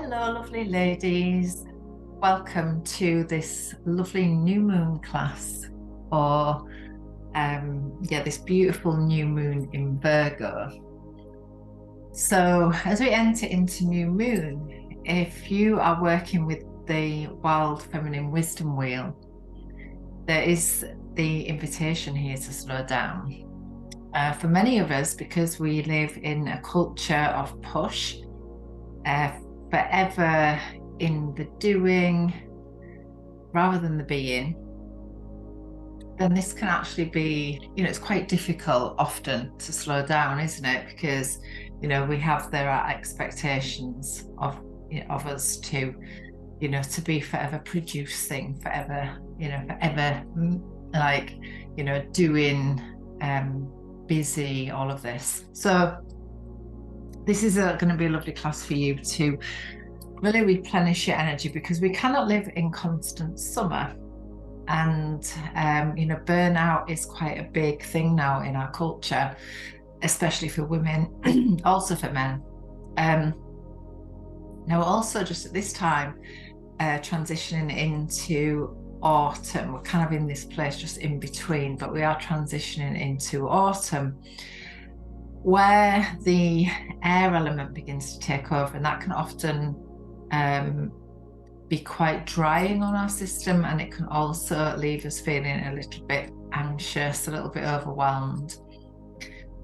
Hello, lovely ladies. Welcome to this lovely new moon class for this beautiful new moon in Virgo. So as we enter into new moon, if you are working with the wild feminine wisdom wheel, there is the invitation here to slow down. For many of us, because we live in a culture of push, forever in the doing rather than the being, then this can actually be, it's quite difficult often to slow down, isn't it? Because, there are expectations of us to, to be forever producing, forever, doing, busy, all of this. So this is going to be a lovely class for you to really replenish your energy, because we cannot live in constant summer. And, burnout is quite a big thing now in our culture, especially for women, also for men. Now, also just at this time, transitioning into autumn, we're kind of in this place just in between, but we are transitioning into autumn, where the air element begins to take over, and that can often be quite drying on our system, and it can also leave us feeling a little bit anxious, a little bit overwhelmed.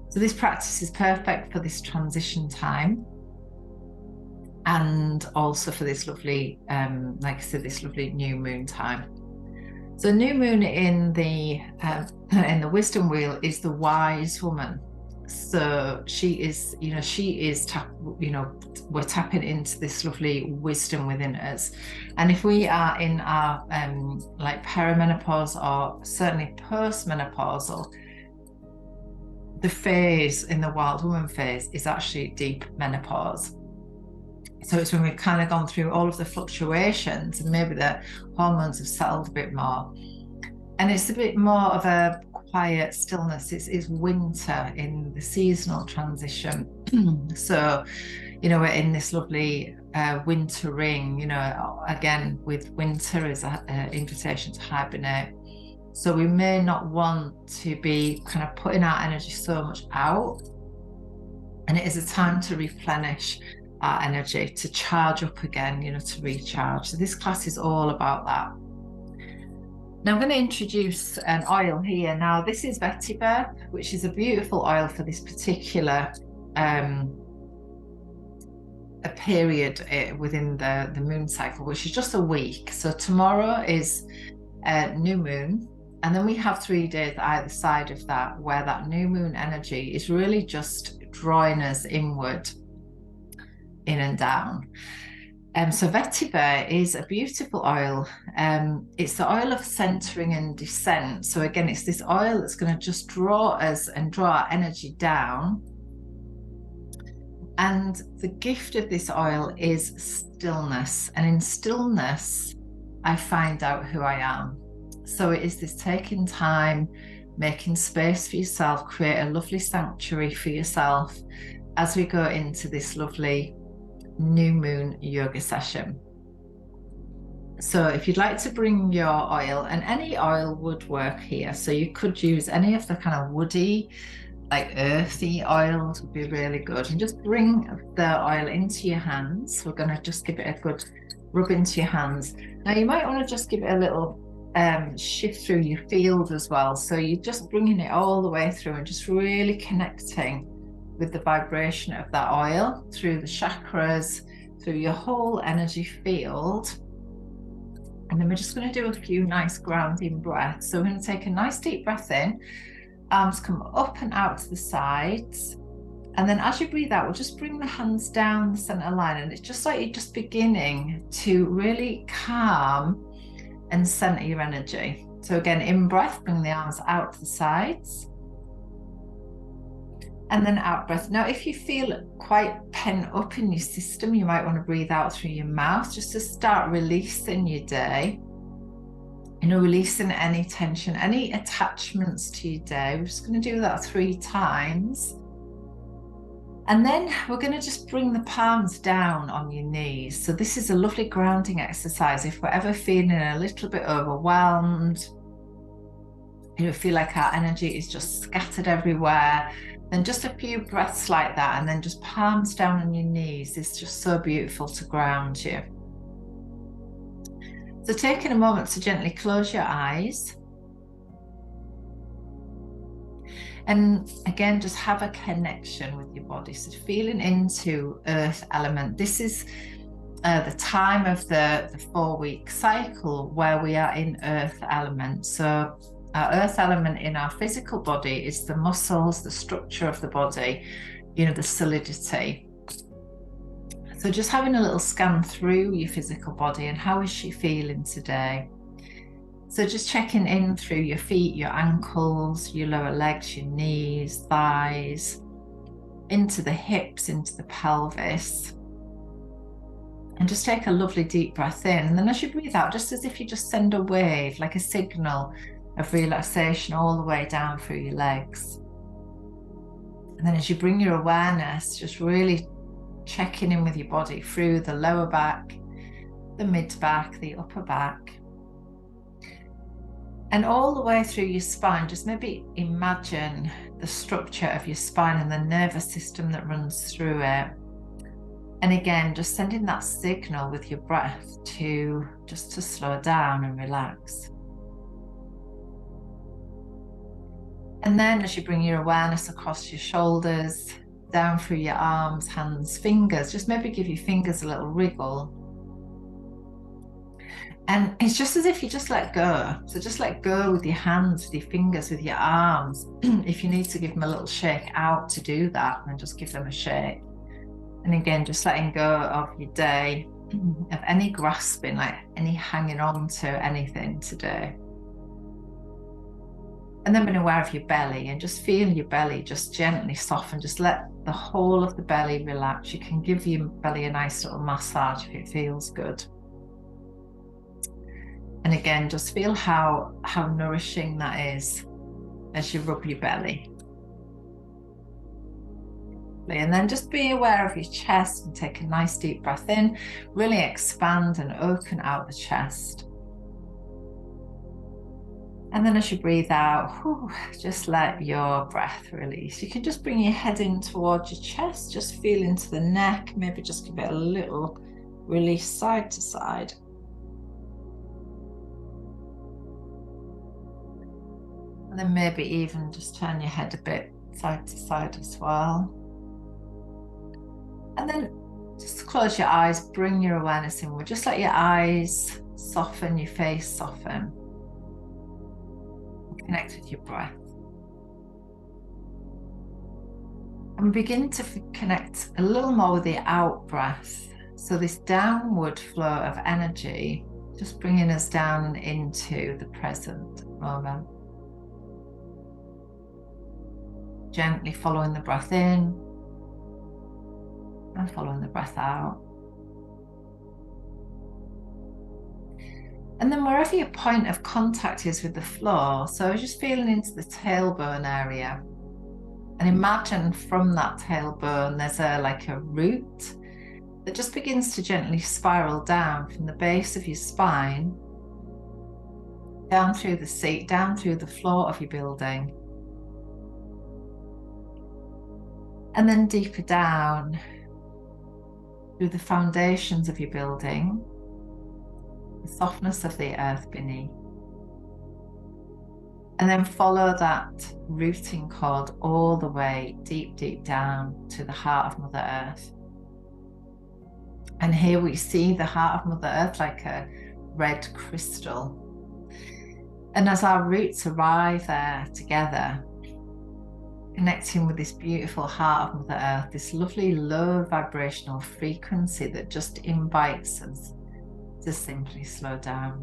So this practice is perfect for this transition time, and also for this lovely, like I said, this lovely new moon time. So new moon in the wisdom wheel is the wise woman. So she is, we're tapping into this lovely wisdom within us. And if we are in our perimenopause, or certainly postmenopausal, the phase in the wild woman phase is actually deep menopause. So it's when we've kind of gone through all of the fluctuations, and maybe the hormones have settled a bit more. And it's a bit more of a quiet stillness. It's winter in the seasonal transition. So, we're in this lovely winter ring, again, with winter as an invitation to hibernate. So we may not want to be kind of putting our energy so much out. And it is a time to replenish our energy, to charge up again, to recharge. So this class is all about that. Now I'm going to introduce an oil here. Now this is vetiver, which is a beautiful oil for this particular a period within the moon cycle, which is just a week. So tomorrow is new moon, and then we have 3 days either side of that, where that new moon energy is really just drawing us inward, in and down. So vetiver is a beautiful oil. It's the oil of centering and descent. So again, it's this oil that's going to just draw us and draw our energy down. And the gift of this oil is stillness. And in stillness, I find out who I am. So it is this taking time, making space for yourself, create a lovely sanctuary for yourself as we go into this lovely new moon yoga session. So if you'd like to bring your oil, and any oil would work here, so you could use any of the kind of woody, like earthy oils would be really good, and just bring the oil into your hands. We're going to just give it a good rub into your hands. Now you might want to just give it a little shift through your field as well, so you're just bringing it all the way through and just really connecting with the vibration of that oil through the chakras, through your whole energy field. And then we're just going to do a few nice grounding breaths. So we're going to take a nice deep breath in, arms come up and out to the sides, and then as you breathe out, we'll just bring the hands down the center line, and it's just like you're just beginning to really calm and center your energy. So again, in breath, bring the arms out to the sides, and then out breath. Now, if you feel quite pent up in your system, you might want to breathe out through your mouth, just to start releasing your day. Releasing any tension, any attachments to your day. We're just going to do that 3 times. And then we're going to just bring the palms down on your knees. So this is a lovely grounding exercise. If we're ever feeling a little bit overwhelmed, feel like our energy is just scattered everywhere, then just a few breaths like that, and then just palms down on your knees is just so beautiful to ground you. So taking a moment to gently close your eyes. And again, just have a connection with your body. So feeling into earth element. This is the time of the 4-week cycle where we are in earth element. So our earth element in our physical body is the muscles, the structure of the body, the solidity. So just having a little scan through your physical body and how is she feeling today? So just checking in through your feet, your ankles, your lower legs, your knees, thighs, into the hips, into the pelvis. And just take a lovely deep breath in. And then as you breathe out, just as if you just send a wave, like a signal of relaxation all the way down through your legs. And then as you bring your awareness, just really checking in with your body through the lower back, the mid back, the upper back. And all the way through your spine, just maybe imagine the structure of your spine and the nervous system that runs through it. And again, just sending that signal with your breath to slow down and relax. And then as you bring your awareness across your shoulders, down through your arms, hands, fingers, just maybe give your fingers a little wriggle. And it's just as if you just let go. So just let go with your hands, with your fingers, with your arms. If you need to give them a little shake out to do that, then just give them a shake. And again, just letting go of your day, of any grasping, like any hanging on to anything today. And then being aware of your belly and just feel your belly just gently soften. Just let the whole of the belly relax. You can give your belly a nice little massage if it feels good. And again, just feel how nourishing that is as you rub your belly. And then just be aware of your chest and take a nice deep breath in. Really expand and open out the chest. And then as you breathe out, just let your breath release. You can just bring your head in towards your chest, just feel into the neck, maybe just give it a little release side to side. And then maybe even just turn your head a bit side to side as well. And then just close your eyes, bring your awareness inward. Just let your eyes soften, your face soften. Connect with your breath. And begin to connect a little more with the out breath. So this downward flow of energy, just bringing us down into the present moment. Gently following the breath in and following the breath out. And then wherever your point of contact is with the floor, so just feeling into the tailbone area. And imagine from that tailbone, there's a root that just begins to gently spiral down from the base of your spine, down through the seat, down through the floor of your building. And then deeper down through the foundations of your building, the softness of the earth beneath. And then follow that rooting cord all the way deep, deep down to the heart of Mother Earth. And here we see the heart of Mother Earth like a red crystal. And as our roots arrive there together, connecting with this beautiful heart of Mother Earth, this lovely low vibrational frequency that just invites us to simply slow down.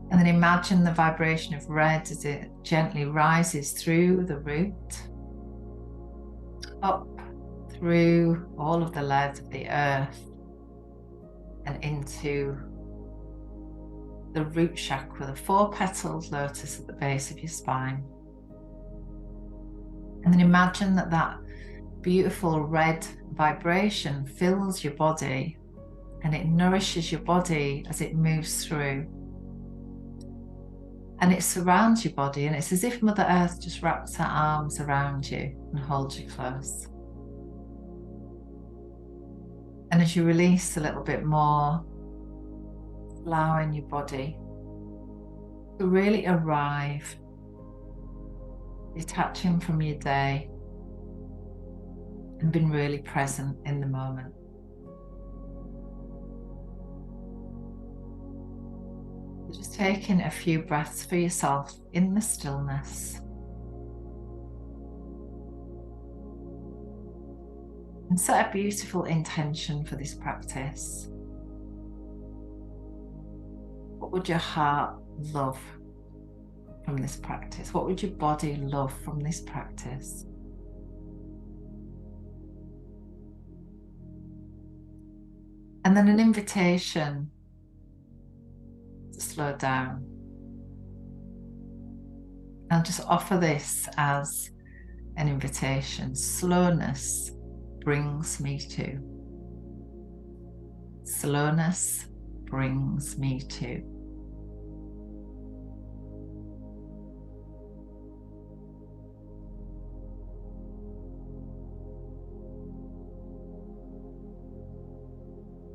And then imagine the vibration of red as it gently rises through the root, up through all of the layers of the earth and into the root chakra, the 4-petaled lotus at the base of your spine. And then imagine that that beautiful red vibration fills your body and it nourishes your body as it moves through. And it surrounds your body, and it's as if Mother Earth just wraps her arms around you and holds you close. And as you release a little bit more, allowing your body to really arrive, detaching from your day and being really present in the moment. Just taking a few breaths for yourself in the stillness. And set a beautiful intention for this practice. What would your heart love from this practice? What would your body love from this practice? And then an invitation to slow down. I'll just offer this as an invitation. Slowness brings me to. Slowness brings me to.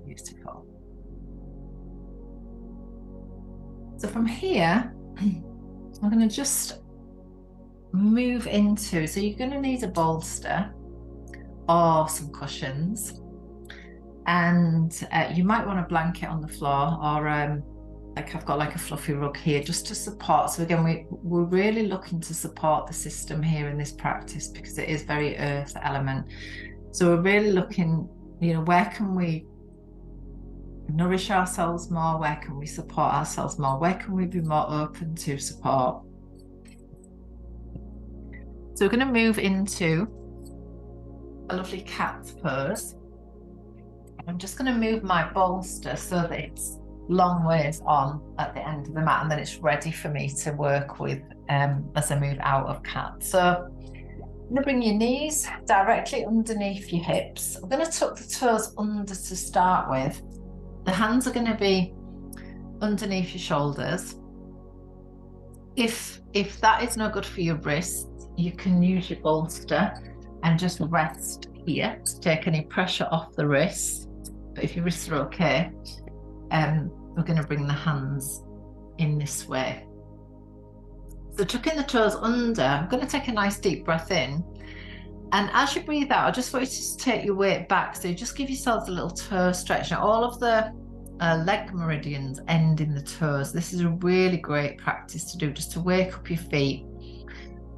Beautiful. So from here, I'm going to just move into, so you're going to need a bolster or some cushions, and you might want a blanket on the floor, or like I've got like a fluffy rug here just to support. So again, we're really looking to support the system here in this practice because it is very earth element. So we're really looking, you know, where can we nourish ourselves more? Where can we support ourselves more? Where can we be more open to support? So we're going to move into a lovely cat pose. I'm just going to move my bolster so that it's long ways on at the end of the mat, and then it's ready for me to work with as I move out of cat. So I'm going to bring your knees directly underneath your hips. I'm going to tuck the toes under to start with. The hands are going to be underneath your shoulders. If that is no good for your wrists, you can use your bolster and just rest here to take any pressure off the wrists. But if your wrists are okay, we're going to bring the hands in this way. So tucking the toes under, I'm going to take a nice deep breath in. And as you breathe out, I just want you to take your weight back. So just give yourselves a little toe stretch. Now, all of the leg meridians end in the toes. This is a really great practice to do, just to wake up your feet.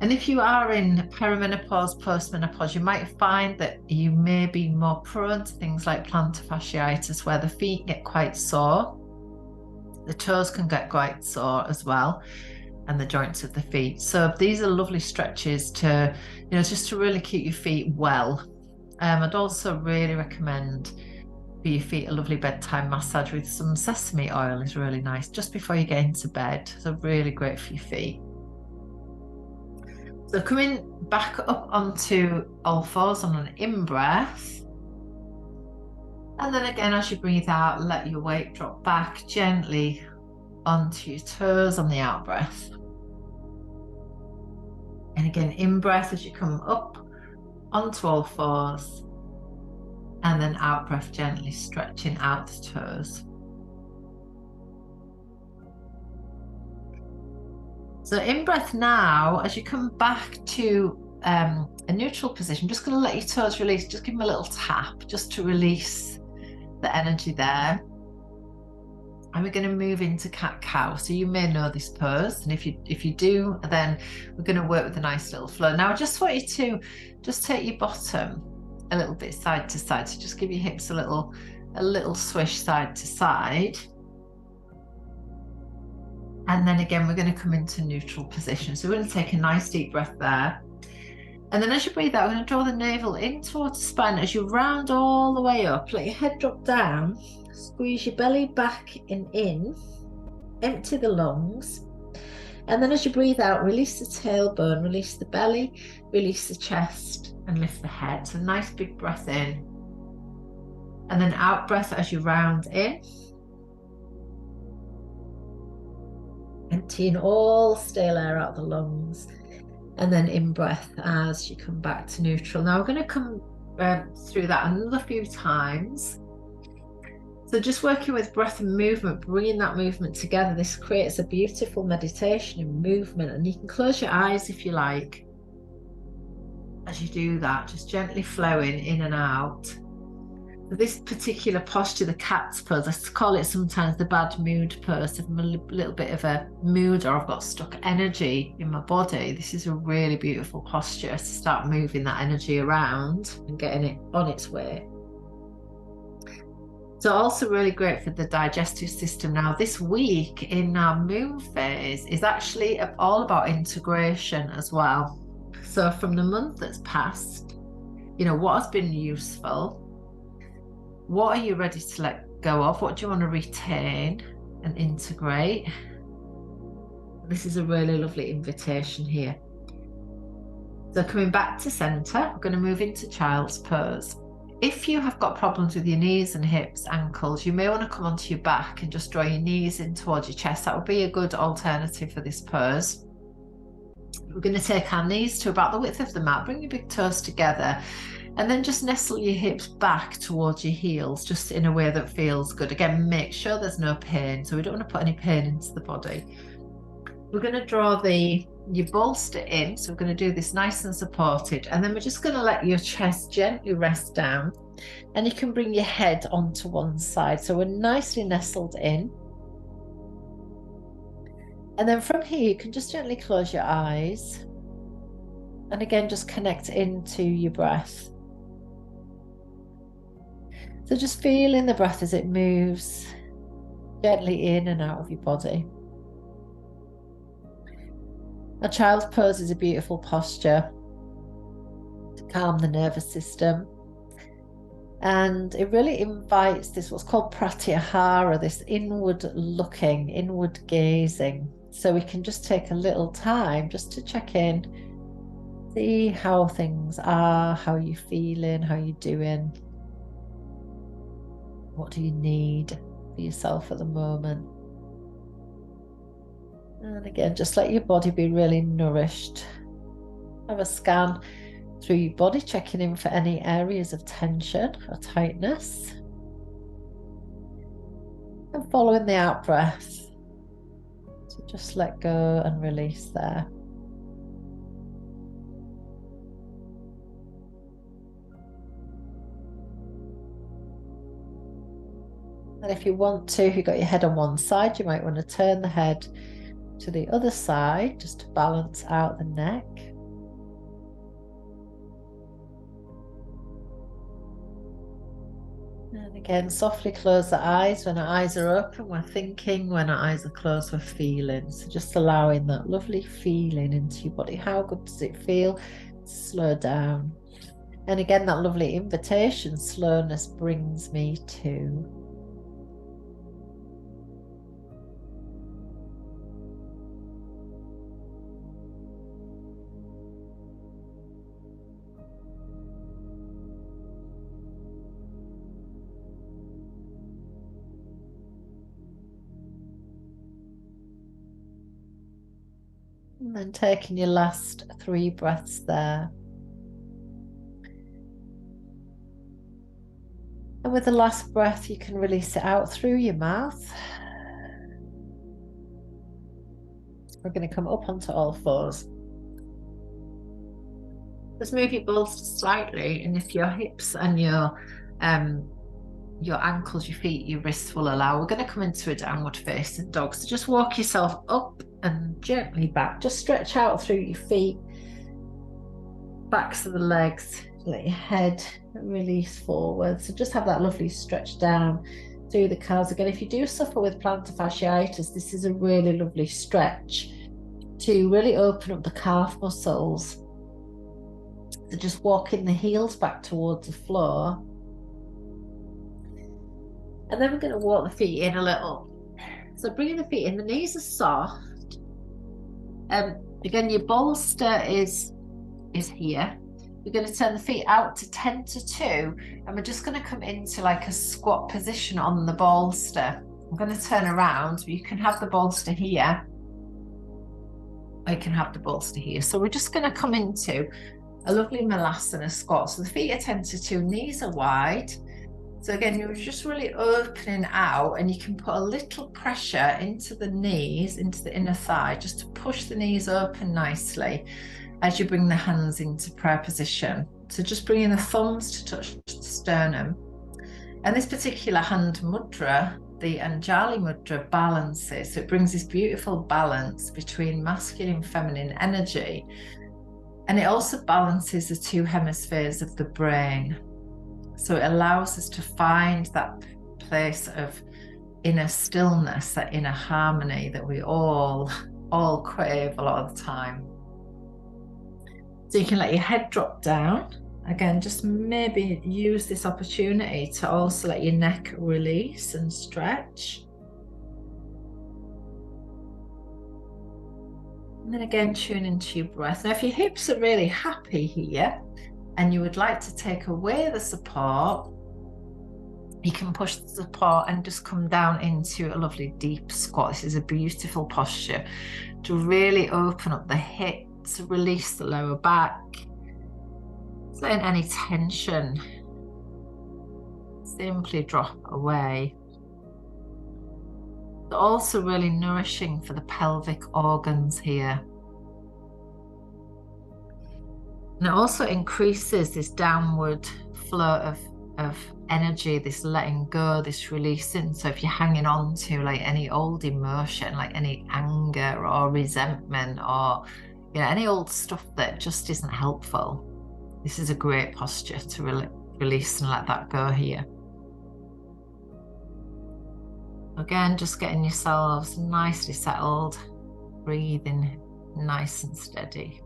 And if you are in perimenopause, postmenopause, you might find that you may be more prone to things like plantar fasciitis, where the feet get quite sore. The toes can get quite sore as well, and the joints of the feet. So these are lovely stretches to, you know, just to really keep your feet well. I'd also really recommend for your feet a lovely bedtime massage with some sesame oil is really nice just before you get into bed. So really great for your feet. So coming back up onto all fours on an in-breath. And then again, as you breathe out, let your weight drop back gently onto your toes on the out-breath. And again, in-breath as you come up onto all fours. And then out-breath, gently stretching out the toes. So in-breath now, as you come back to a neutral position, just going to let your toes release. Just give them a little tap just to release the energy there. And we're going to move into cat-cow. So you may know this pose, and if you do, then we're going to work with a nice little flow. Now I just want you to just take your bottom a little bit side to side. So just give your hips a little swish side to side. And then again, we're going to come into neutral position. So we're going to take a nice deep breath there. And then as you breathe out, we're going to draw the navel in towards the spine. As you round all the way up, let your head drop down. Squeeze your belly back and in. empty the lungs. And then as you breathe out, release the tailbone, release the belly, release the chest, and lift the head. So nice big breath in. And then out breath as you round in. Emptying all stale air out the lungs. And then in breath as you come back to neutral. Now we're going to come through that another few times. So just working with breath and movement, bringing that movement together, this creates a beautiful meditation and movement. And you can close your eyes if you like. As you do that, just gently flowing in and out. So this particular posture, the cat's pose, I call it sometimes the bad mood pose. If I'm a little bit of a mood or I've got stuck energy in my body, this is a really beautiful posture to start moving that energy around and getting it on its way. So also really great for the digestive system. Now this week in our moon phase is actually all about integration as well. So from the month that's passed, you know, what has been useful? What are you ready to let go of? What do you want to retain and integrate? This is a really lovely invitation here. So coming back to center, we're going to move into child's pose. If you have got problems with your knees and hips, ankles, you may want to come onto your back and just draw your knees in towards your chest. That would be a good alternative for this pose. We're going to take our knees to about the width of the mat, bring your big toes together, and then just nestle your hips back towards your heels, just in a way that feels good. Again, make sure there's no pain. So we don't want to put any pain into the body. We're going to draw your bolster in. So we're going to do this nice and supported. And then we're just going to let your chest gently rest down. And you can bring your head onto one side. So we're nicely nestled in. And then from here, you can just gently close your eyes. And again, just connect into your breath. So just feeling the breath as it moves gently in and out of your body. A child's pose is a beautiful posture to calm the nervous system. And it really invites this, what's called pratyahara, this inward looking, inward gazing. So we can just take a little time just to check in, see how things are, how you're feeling, how you're doing. What do you need for yourself at the moment? And again, just let your body be really nourished. Have a scan through your body, checking in for any areas of tension or tightness. And following the out breath. So just let go and release there. And if you want to, if you've got your head on one side, you might want to turn the head to the other side just to balance out the neck. And again, softly close the eyes. When our eyes are open, we're thinking. When our eyes are closed, we're feeling. So just allowing that lovely feeling into your body. How good does it feel? Slow down. And again, that lovely invitation, slowness brings me to. And then taking your last 3 breaths there. And with the last breath, you can release it out through your mouth. We're going to come up onto all fours. Just move your bolster slightly, and if your hips and your ankles, your feet, your wrists will allow, we're going to come into a downward facing dog. So just walk yourself up and gently back. Just stretch out through your feet, backs of the legs, let your head release forward. So just have that lovely stretch down through the calves. Again, if you do suffer with plantar fasciitis, this is a really lovely stretch to really open up the calf muscles. So just walking the heels back towards the floor. And then we're going to walk the feet in a little. So bringing the feet in, the knees are soft. Again, your bolster is here. We're going to turn the feet out to 10 to 2, and we're just going to come into like a squat position on the bolster. I'm going to turn around. You can have the bolster here, or you can have the bolster here. So we're just going to come into a lovely malasana squat. So the feet are 10 to 2, knees are wide. So again, you're just really opening out, and you can put a little pressure into the knees, into the inner thigh, just to push the knees open nicely as you bring the hands into prayer position. So just bringing the thumbs to touch the sternum. And this particular hand mudra, the Anjali mudra, balances. So it brings this beautiful balance between masculine and feminine energy. And it also balances the 2 hemispheres of the brain. So it allows us to find that place of inner stillness, that inner harmony that we all crave a lot of the time. So you can let your head drop down. Again, just maybe use this opportunity to also let your neck release and stretch. And then again, tune into your breath. Now, if your hips are really happy here, and you would like to take away the support, you can push the support and just come down into a lovely deep squat. This is a beautiful posture to really open up the hips, release the lower back, letting any tension simply drop away. But also really nourishing for the pelvic organs here. And it also increases this downward flow of energy, this letting go, this releasing. So if you're hanging on to like any old emotion, like any anger or resentment, or any old stuff that just isn't helpful, this is a great posture to release and let that go here. Again, just getting yourselves nicely settled, breathing nice and steady.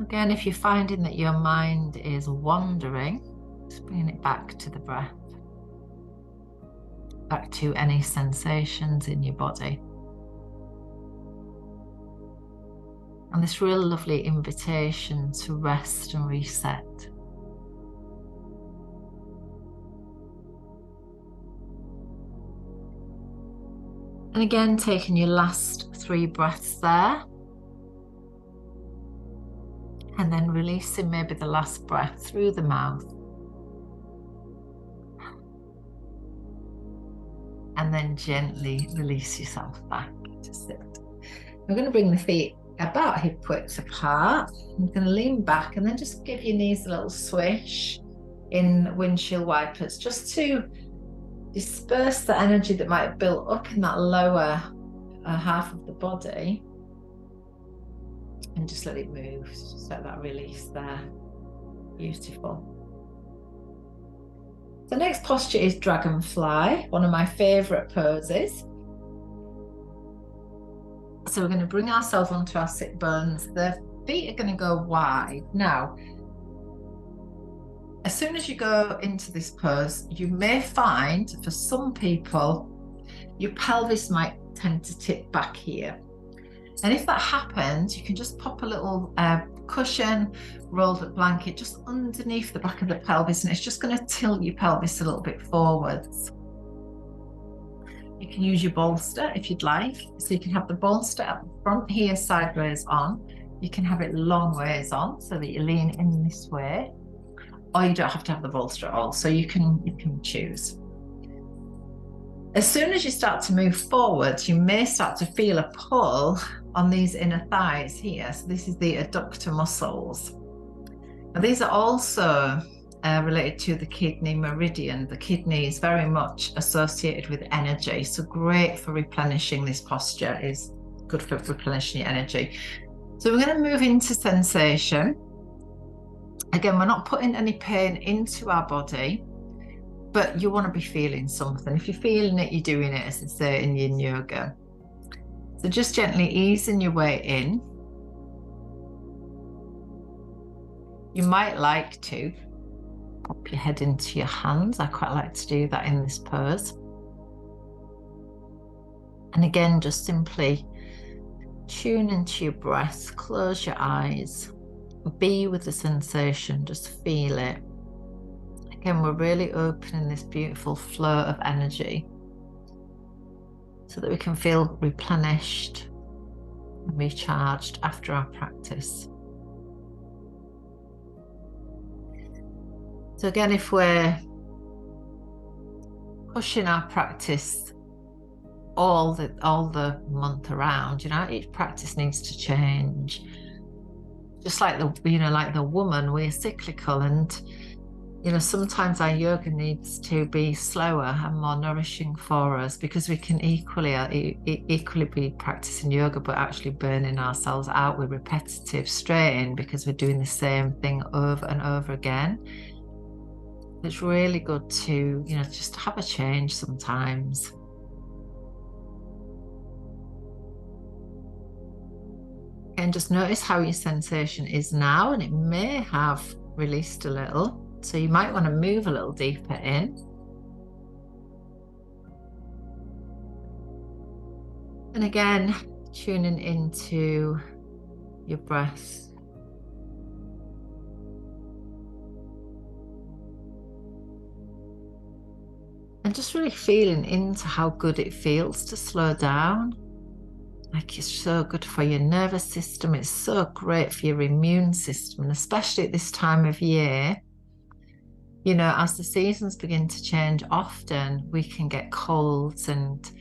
Again, if you're finding that your mind is wandering, just bringing it back to the breath, back to any sensations in your body. And this real lovely invitation to rest and reset. And again, taking your last 3 breaths there. And then releasing maybe the last breath through the mouth. And then gently release yourself back to sit. We're going to bring the feet about hip width apart. I'm going to lean back and then just give your knees a little swish in windshield wipers, just to disperse the energy that might have built up in that lower half of the body. And just let it move, just let that release there. Beautiful. The next posture is dragonfly, one of my favorite poses. So we're going to bring ourselves onto our sit bones. The feet are going to go wide. Now, as soon as you go into this pose, you may find, for some people, your pelvis might tend to tip back here. And if that happens, you can just pop a little cushion, rolled up blanket just underneath the back of the pelvis, and it's just going to tilt your pelvis a little bit forwards. You can use your bolster if you'd like. So you can have the bolster at the front here, sideways on. You can have it long ways on so that you lean in this way, or you don't have to have the bolster at all. So you can choose. As soon as you start to move forward, you may start to feel a pull on these inner thighs here. So this is the adductor muscles. Now these are also related to the kidney meridian. The kidney is very much associated with energy. So great for replenishing. This posture is good for replenishing your energy. So we're going to move into sensation. Again, we're not putting any pain into our body, but you want to be feeling something. If you're feeling it, you're doing it, as they say in Yin Yoga. So just gently easing your way in. You might like to pop your head into your hands. I quite like to do that in this pose. And again, just simply tune into your breath, close your eyes, be with the sensation, just feel it. Again, we're really opening this beautiful flow of energy so that we can feel replenished and recharged after our practice. So again, if we're pushing our practice all the month around, you know, each practice needs to change. Just like the woman, we're cyclical, and you know, sometimes our yoga needs to be slower and more nourishing for us, because we can equally be practicing yoga but actually burning ourselves out with repetitive strain because we're doing the same thing over and over again. It's really good to, you know, just have a change sometimes. And just notice how your sensation is now, and it may have released a little. So you might want to move a little deeper in. And again, tuning into your breath. And just really feeling into how good it feels to slow down. Like, it's so good for your nervous system. It's so great for your immune system. And especially at this time of year, you know, as the seasons begin to change, often we can get colds and,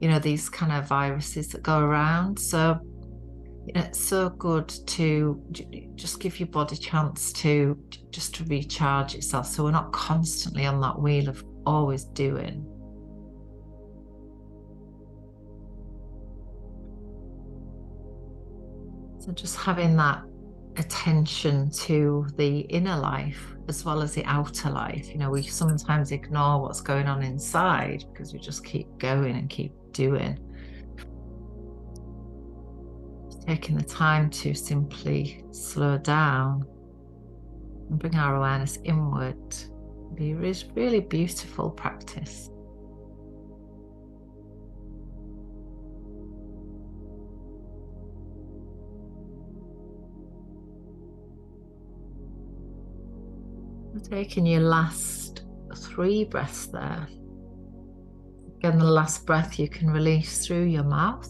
you know, these kind of viruses that go around. So, you know, it's so good to just give your body a chance to just to recharge itself, so we're not constantly on that wheel of always doing. So just having that attention to the inner life as well as the outer life. You know, we sometimes ignore what's going on inside because we just keep going and keep doing. Just taking the time to simply slow down and bring our awareness inward. Be really beautiful practice. Taking your last 3 breaths there. Again, the last breath you can release through your mouth.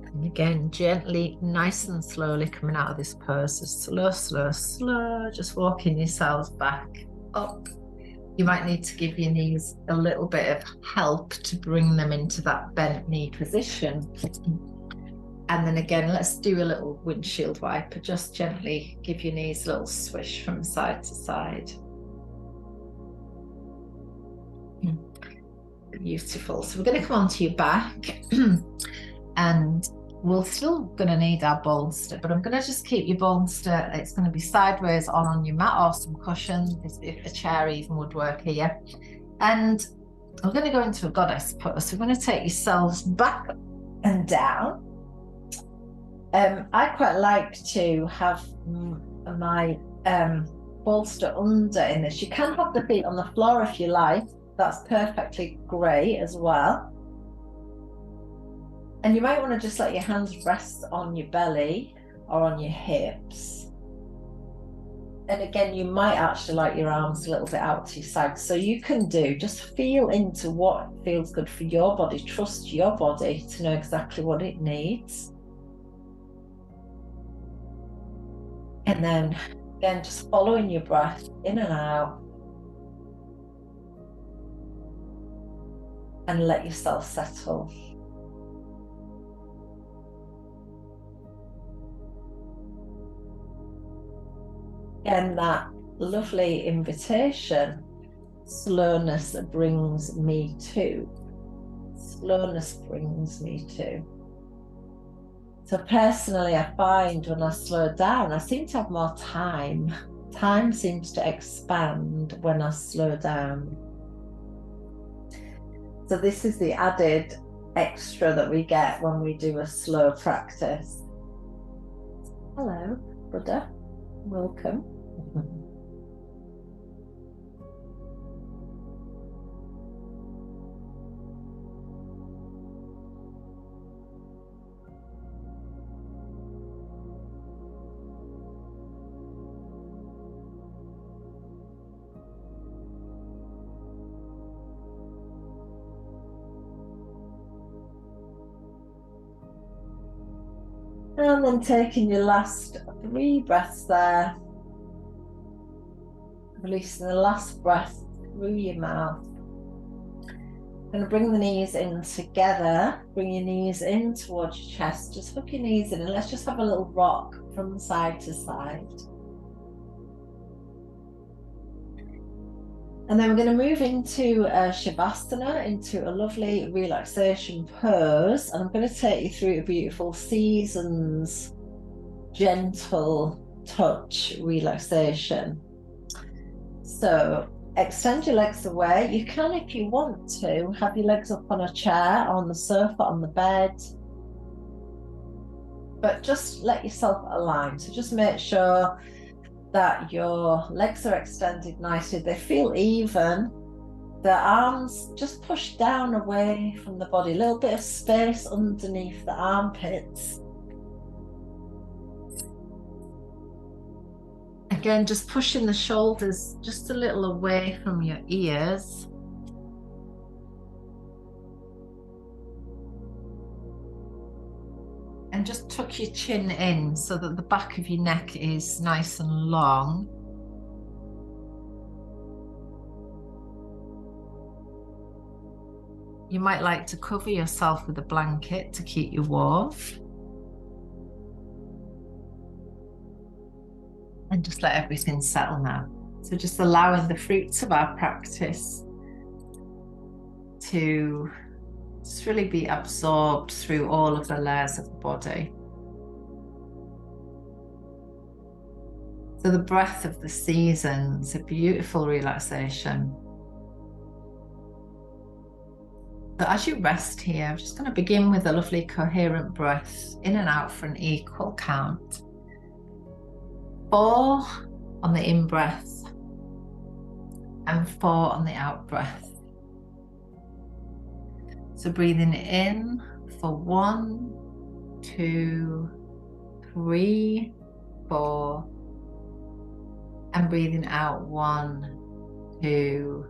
And again, gently, nice and slowly coming out of this pose. So slow, just walking yourselves back up. You might need to give your knees a little bit of help to bring them into that bent knee position. And then again, let's do a little windshield wiper. Just gently give your knees a little swish from side to side. Beautiful. So we're going to come onto your back and we're still going to need our bolster, but I'm going to just keep your bolster. It's going to be sideways on your mat or some cushion. If a chair even would work here. And I'm going to go into a goddess pose. So we're going to take yourselves back and down. I quite like to have my bolster under in this. You can have the feet on the floor if you like. That's perfectly great as well. And you might want to just let your hands rest on your belly or on your hips. And again, you might actually like your arms a little bit out to your side. So you can just feel into what feels good for your body. Trust your body to know exactly what it needs. And then again, just following your breath in and out. And let yourself settle. Again, that lovely invitation, slowness brings me to. Slowness brings me to. So personally, I find when I slow down, I seem to have more time Time seems to expand when I slow down. So this is the added extra that we get when we do a slow practice. Hello, Buddha. Welcome. And then taking your last 3 breaths there, releasing the last breath through your mouth. Going to bring the knees in together, bring your knees in towards your chest, just hook your knees in and let's just have a little rock from side to side. And then we're going to move into Shavasana, into a lovely relaxation pose. And I'm going to take you through a beautiful seasons, gentle touch relaxation. So extend your legs away. You can, if you want to, have your legs up on a chair, on the sofa, on the bed. But just let yourself align. So just make sure that your legs are extended nicely, they feel even, the arms just push down away from the body, a little bit of space underneath the armpits. Again, just pushing the shoulders just a little away from your ears. And just tuck your chin in so that the back of your neck is nice and long. You might like to cover yourself with a blanket to keep you warm. And just let everything settle now. So just allowing the fruits of our practice to just really be absorbed through all of the layers of the body. So the breath of the seasons, a beautiful relaxation. So as you rest here, I'm just going to begin with a lovely coherent breath in and out for an equal count. 4 on the in breath and 4 on the out breath. So breathing in for 1, 2, 3, 4, and breathing out 1, 2,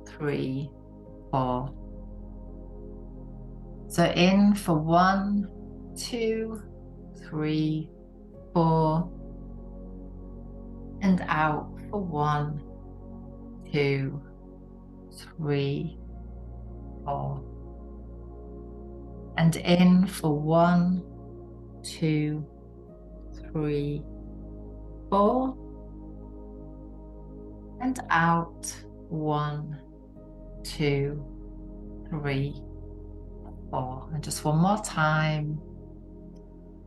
3, 4. So in for 1, 2, 3, 4, and out for 1, 2, 3, 4. And in for 1, 2, 3, 4. And out 1, 2, 3, 4. And just one more time.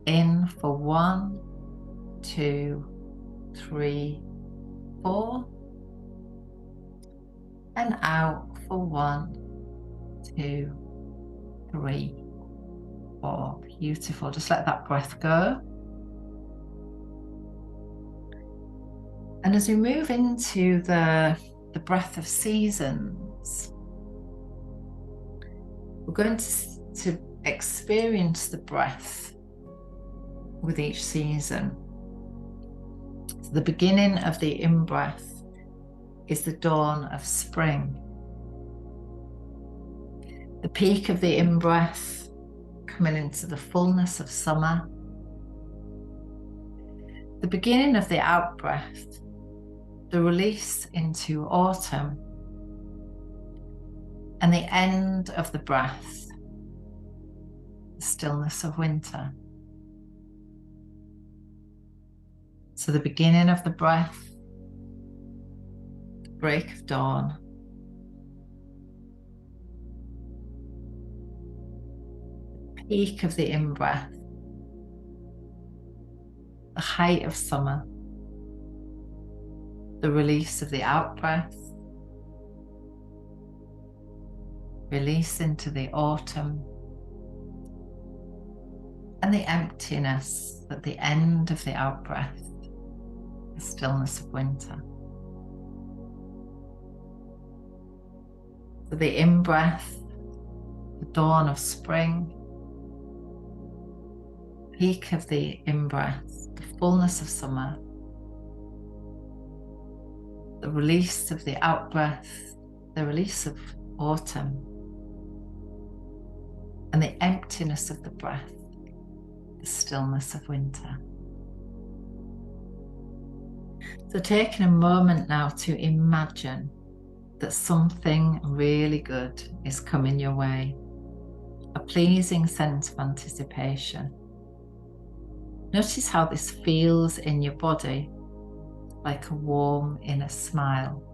In for 1, 2, 3, 4. And out for 1, 2, 3, 4. Beautiful. Just let that breath go. And as we move into the breath of seasons, we're going to experience the breath with each season. So the beginning of the in-breath is the dawn of spring. The peak of the in-breath coming into the fullness of summer. The beginning of the out-breath, the release into autumn. And the end of the breath, the stillness of winter. So the beginning of the breath, the break of dawn. The peak of the in-breath, the height of summer. the release of the out-breath, release into the autumn, and the emptiness at the end of the out-breath, the stillness of winter. So the in-breath, the dawn of spring, peak of the in-breath, the fullness of summer, the release of the out-breath, the release of autumn, and the emptiness of the breath, the stillness of winter. So taking a moment now to imagine that something really good is coming your way, a pleasing sense of anticipation. Notice how this feels in your body, like a warm inner smile.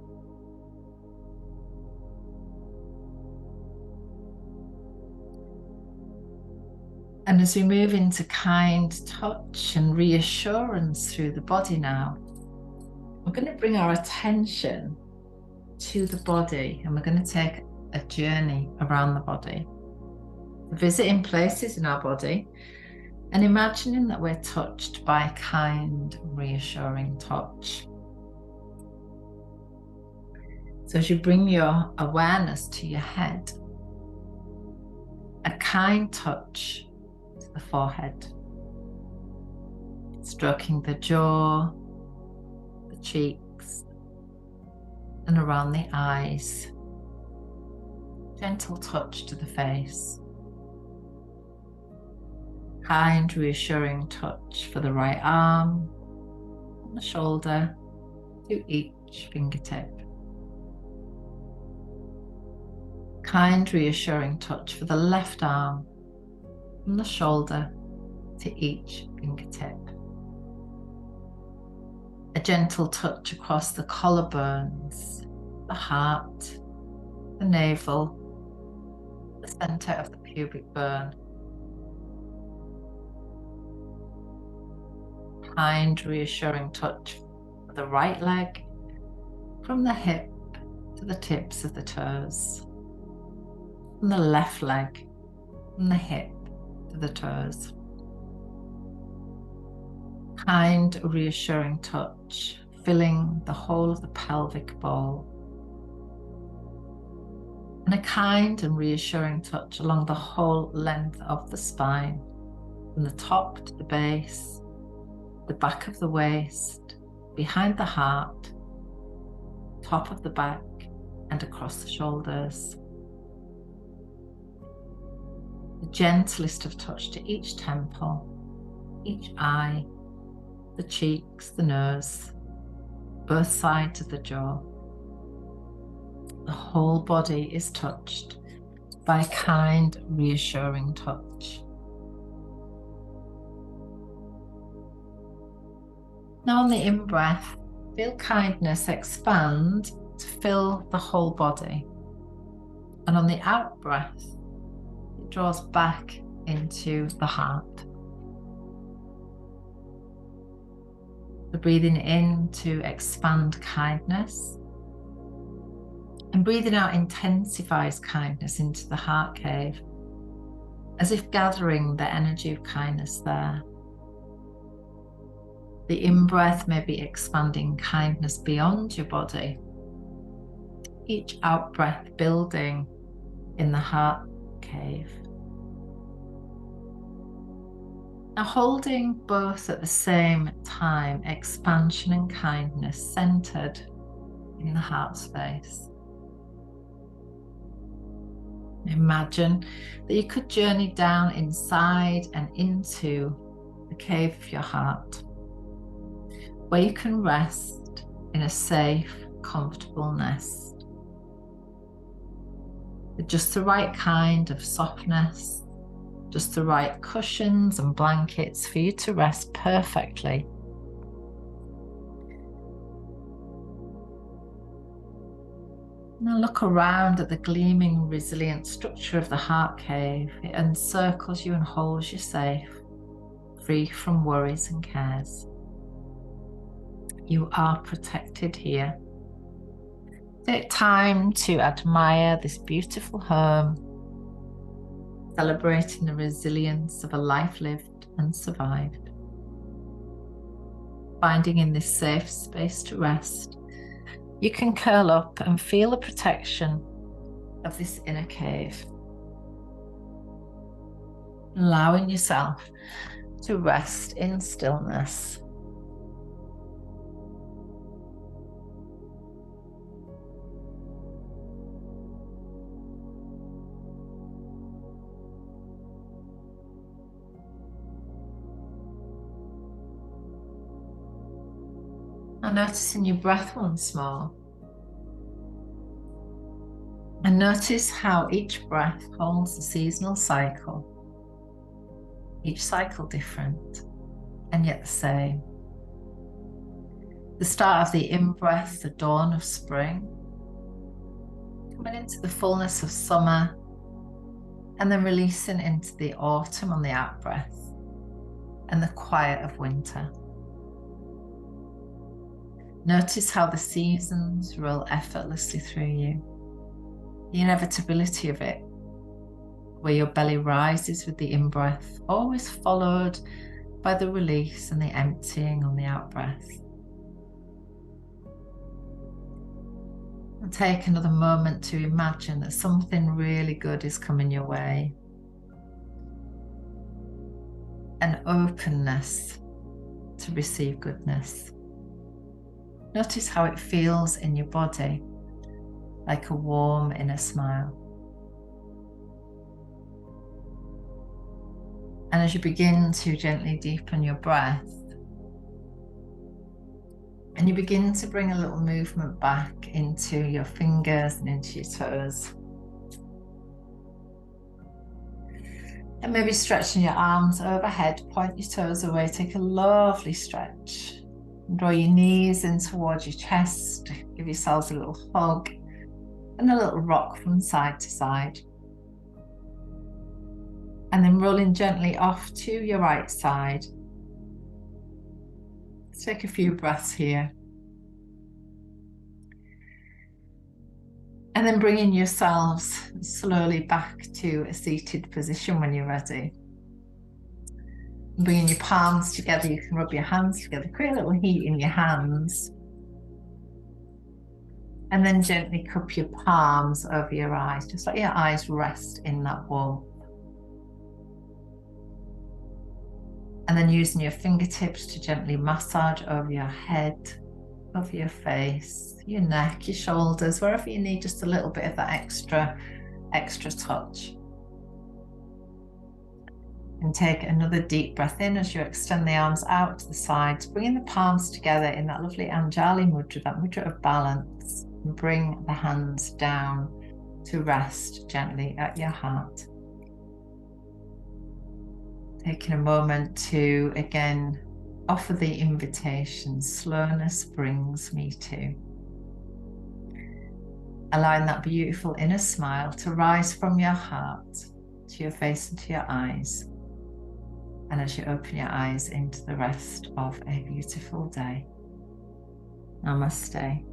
And as we move into kind touch and reassurance through the body now, we're going to bring our attention to the body, and we're going to take a journey around the body, visiting places in our body and imagining that we're touched by kind, reassuring touch. So as you bring your awareness to your head, a kind touch to the forehead, stroking the jaw, the cheeks, and around the eyes. Gentle touch to the face. Kind, reassuring touch for the right arm, and the shoulder, to each fingertip. Kind, reassuring touch for the left arm, from the shoulder to each fingertip. A gentle touch across the collarbones, the heart, the navel, the center of the pubic bone. Kind, reassuring touch for the right leg, from the hip to the tips of the toes. From the left leg, from the hip to the toes. Kind, reassuring touch, filling the whole of the pelvic bowl. And a kind and reassuring touch along the whole length of the spine, from the top to the base, the back of the waist, behind the heart, top of the back, and across the shoulders. The gentlest of touch to each temple, each eye, the cheeks, the nose, both sides of the jaw. The whole body is touched by a kind, reassuring touch. Now on the in-breath, feel kindness expand to fill the whole body. And on the out-breath, it draws back into the heart. The breathing in to expand kindness. And breathing out intensifies kindness into the heart cave, as if gathering the energy of kindness there. The in-breath may be expanding kindness beyond your body. Each out-breath building in the heart cave. Now holding both at the same time, expansion and kindness centered in the heart space. Imagine that you could journey down inside and into the cave of your heart, where you can rest in a safe, comfortable nest, with just the right kind of softness, just the right cushions and blankets for you to rest perfectly. Now look around at the gleaming, resilient structure of the heart cave. It encircles you and holds you safe, free from worries and cares. You are protected here. Take time to admire this beautiful home, celebrating the resilience of a life lived and survived. Finding in this safe space to rest, you can curl up and feel the protection of this inner cave. Allowing yourself to rest in stillness. And noticing your breath once more. And notice how each breath holds a seasonal cycle. Each cycle different, and yet the same. The start of the in-breath, the dawn of spring. Coming into the fullness of summer, and then releasing into the autumn on the out-breath, and the quiet of winter. Notice how the seasons roll effortlessly through you. The inevitability of it, where your belly rises with the in-breath, always followed by the release and the emptying on the out-breath. And take another moment to imagine that something really good is coming your way. An openness to receive goodness. Notice how it feels in your body, like a warm inner smile. And as you begin to gently deepen your breath, and you begin to bring a little movement back into your fingers and into your toes. And maybe stretching your arms overhead, point your toes away, take a lovely stretch. Draw your knees in towards your chest, give yourselves a little hug and a little rock from side to side. And then rolling gently off to your right side. Let's take a few breaths here. And then bringing yourselves slowly back to a seated position when you're ready. Bringing your palms together, you can rub your hands together, create a little heat in your hands. And then gently cup your palms over your eyes, just let your eyes rest in that warmth. And then using your fingertips to gently massage over your head, over your face, your neck, your shoulders, wherever you need just a little bit of that extra touch. And take another deep breath in as you extend the arms out to the sides, bringing the palms together in that lovely Anjali mudra, that mudra of balance. And bring the hands down to rest gently at your heart. Taking a moment to again offer the invitation, slowness brings me to. Allowing that beautiful inner smile to rise from your heart to your face and to your eyes. And as you open your eyes into the rest of a beautiful day. Namaste.